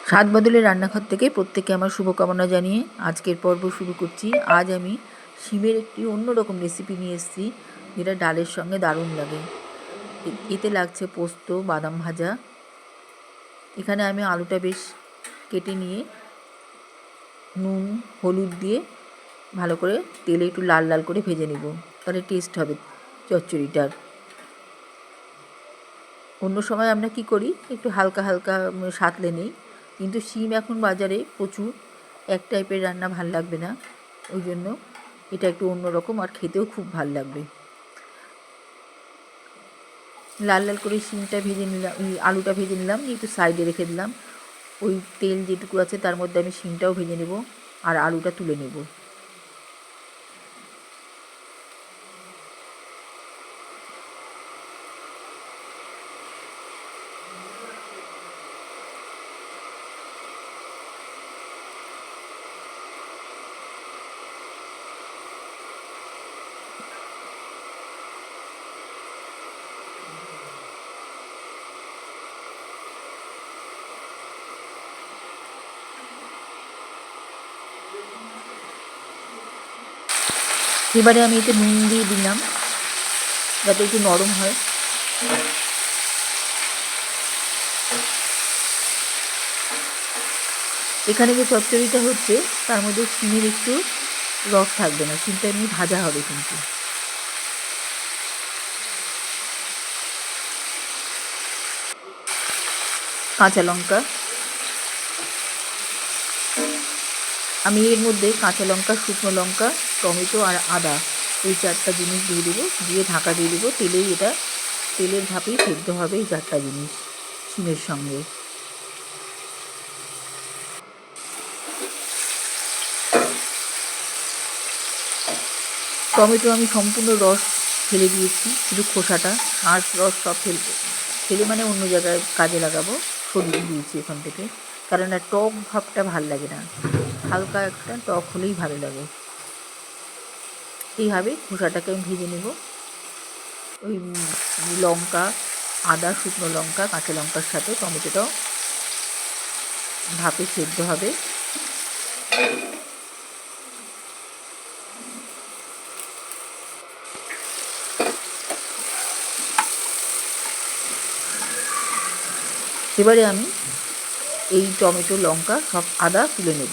স্বাদবদলের রান্নাঘর থেকে প্রত্যেককে আমার শুভকামনা জানিয়ে আজকের পর্ব শুরু করছি। আজ আমি শিমের একটি অন্যরকম রেসিপি নিয়ে এসেছি, যেটা ডালের সঙ্গে দারুণ লাগে। এতে লাগছে পোস্ত, বাদাম ভাজা। এখানে আমি আলুটা বেশ কেটে নিয়ে নুন হলুদ দিয়ে ভালো করে তেলে একটু লাল লাল করে ভেজে নেব, তাহলে টেস্ট হবে চচ্চড়িটার। অন্য সময় আমরা কি করি, একটু হালকা হালকা সাঁতলে নিই, কিন্তু শিম এখন বাজারে প্রচুর, এক টাইপের রান্না ভাল লাগবে না, ওই জন্য এটা একটু অন্যরকম আর খেতেও খুব ভাল লাগবে। লাল লাল করে শিমটা ভেজে নিলাম, আলুটা ভেজে নিলাম, একটু সাইডে রেখে দিলাম। ওই তেল যেটুকু আছে তার মধ্যে আমি শিমটাও ভেজে নেব আর আলুটা তুলে নেব। এবারে আমি এতে নুন দিয়ে দিলাম যাতে একটু নরম হয়। এখানে যে চচ্চড়িটা হচ্ছে তার মধ্যে শিমের একটু রস থাকবে না, শিমটা এমনি ভাজা হবে। কিন্তু কাঁচা লঙ্কা, আমি এর মধ্যে কাঁচা লঙ্কা, শুকনো লঙ্কা, টমেটো আর আদা, এই চারটা জিনিস দিয়ে দেবো, দিয়ে ঢাকা দিয়ে দেবো। তেলের ভাপেই সেদ্ধ হবে এই চারটা জিনিস শিমের সঙ্গে। টমেটো আমি সম্পূর্ণ রস ফেলে দিয়েছি, শুধু খোসাটা, আঁশ রস সব ফেলে মানে অন্য জায়গায় কাজে লাগাবো, সরিয়ে দিয়েছি এখান থেকে, কারণ না টক ভাবটা ভাল লাগে না, হালকা একটা টক হলেই ভালো লাগে। এইভাবে খোসাটাকে আমি ভেজে নেব। ওই লঙ্কা, আদা, শুকনো লঙ্কা, কাঁচা লঙ্কার সাথে টমেটোটাও ভাপে সেদ্ধ হবে। এবারে আমি এই টমেটো, লঙ্কা, সব আদা তুলে নেব।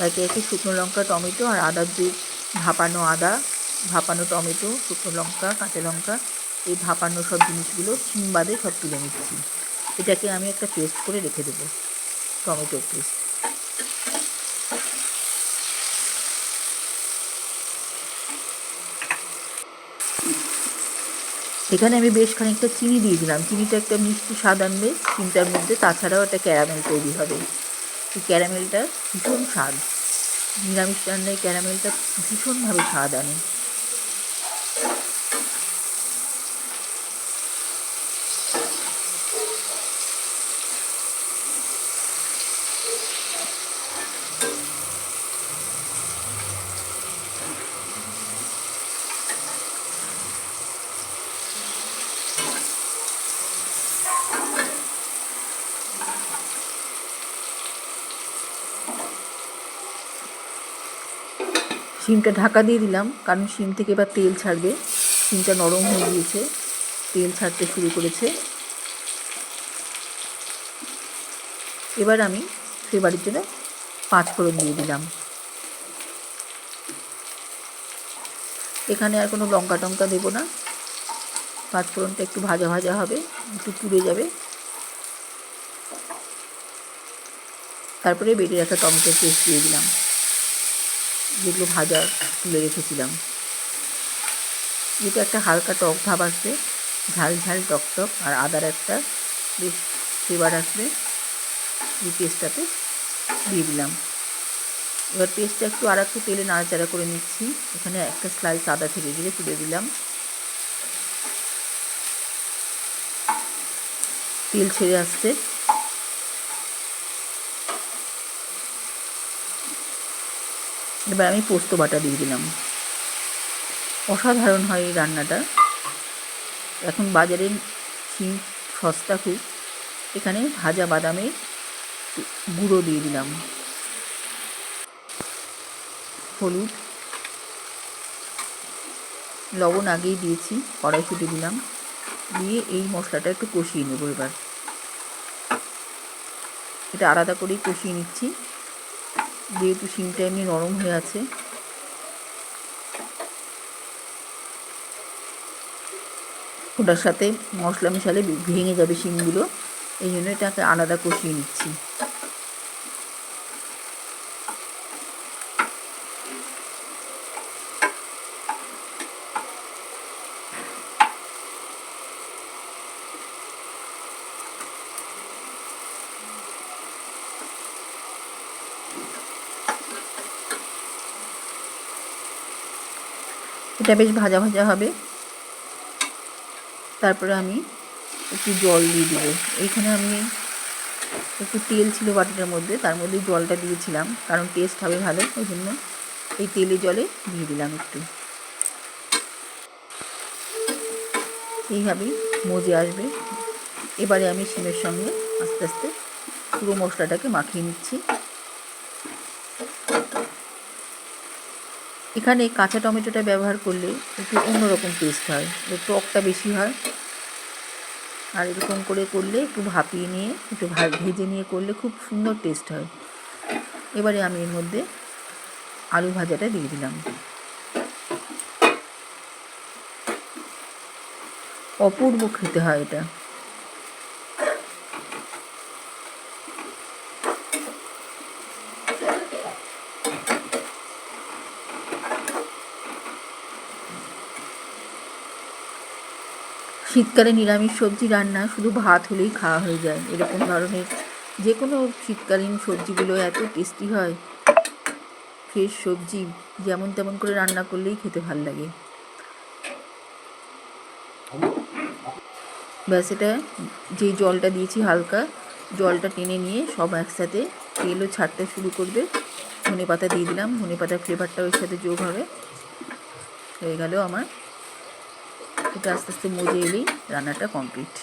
একে একে শুকনো লঙ্কা, টমেটো আর আদার যে ভাপানো আদা, ভাপানো টমেটো, শুকনো লঙ্কা, কাঁচা লঙ্কা, এই ভাপানো সব জিনিসগুলো শিম বাদে সব তুলে নিচ্ছি। এটাকে আমি একটা পেস্ট করে রেখে দেবো, টমেটোর পেস্ট। এখানে আমি বেশ খানিকটা চিনি দিয়ে দিলাম, চিনিটা একটা মিষ্টি স্বাদ আনবে চিনিটার মধ্যে, তাছাড়াও একটা ক্যারামেল তৈরি হবে। এই ক্যারামেলটা ভীষণ স্বাদ, নিরামিষ রান্নায় ক্যারামেলটা ভীষণভাবে স্বাদ আনে। শিমটা ঢাকা দিয়ে দিলাম, কারণ শিম থেকে এবার তেল ছাড়বে। শিমটা নরম হয়ে গিয়েছে, তেল ছাড়তে শুরু করেছে। এবার আমি ফ্লেভারের জন্য 5 ফোড়ন দিয়ে দিলাম। এখানে আর কোনো লঙ্কা টঙ্কা দেবো না, 5 ফোড়নটা একটু ভাজা ভাজা হবে, একটু পুড়ে যাবে। তারপরে বেটে রাখা টমেটোর পেস্ট দিয়ে দিলাম, যেগুলো ভাজা তুলে রেখেছিলাম। যেটা একটা হালকা টক ভাব আসবে, ঝাল ঝাল টক টক, আর আদার একটা বেশ ফ্লেভার আসবে, এই পেস্টটাতে দিয়ে দিলাম। এবার পেস্টটা একটু আর একটু তেলে নাড়াচাড়া করে নিচ্ছি। এখানে একটা স্লাইস আদা থেকে গিয়ে তুলে দিলাম, তেল ছেড়ে আসছে। এবার আমি পোস্ত বাটা দিয়ে দিলাম। অসাধারণ হয় এই রান্নাটা। এখন বাজারে শিম সস্তা খুব, এখানে ভাজা বাদামের গুঁড়ো দিয়ে দিলাম, হলুদ, লবণ আগেই দিয়েছি, কড়াইশুঁটি দিলাম, দিয়ে এই মশলাটা একটু কষিয়ে নেব। এবার এটা আলাদা করেই কষিয়ে নিচ্ছি, যেহেতু শিমটা এমনি নরম হয়ে আছে। ওটার সাথে মশলা মেশালে ভেঙে যাবে শিমগুলো, এই জন্য এটাকে আলাদা কষিয়ে নিচ্ছি। এটা বেশ ভাজা ভাজা হবে। তারপরে আমি একটু জল দিয়ে দেবো। এইখানে আমি একটু তেল ছিল বাটিটার মধ্যে, তার মধ্যে জলটা দিয়েছিলাম, কারণ টেস্ট হবে ভালো, ওই জন্য এই তেলে জলে দিয়ে দিলাম একটু। এইভাবেই মজে আসবে। এবারে আমি শিমের সঙ্গে আস্তে আস্তে পুরো মশলাটাকে মাখিয়ে নিচ্ছি। এখানে কাঁচা টমেটোটা ব্যবহার করলে একটু অন্যরকম টেস্ট হয়, টকটা বেশি হয়। আর এরকম করে করলে একটু ভাপিয়ে নিয়ে একটু ভেজে নিয়ে করলে খুব সুন্দর টেস্ট হয়। এবারে আমি এর মধ্যে আলু ভাজাটা দিয়ে দিলাম। অপূর্ব খেতে হয় এটা। শীতকালে নিরামিষ সবজি রান্না শুধু ভাত হলেই খাওয়া হয়ে যায়। এরকম ধরনের যে কোনো শীতকালীন সবজিগুলো এত টেস্টি হয়। ফ্রেশ সবজি যেমন তেমন করে রান্না করলেই খেতে ভাল লাগে। ব্যাস, এটা যেই জলটা দিয়েছি হালকা জলটা টেনে নিয়ে সব একসাথে তেলও ছাড়তে শুরু করবে। ধনে পাতা দিয়ে দিলাম, ধনে পাতার ফ্লেভারটা ওর সাথে যোগ হবে। হয়ে গেল আমার। এটা আস্তে আস্তে মজে এলেই রান্নাটা কমপ্লিট।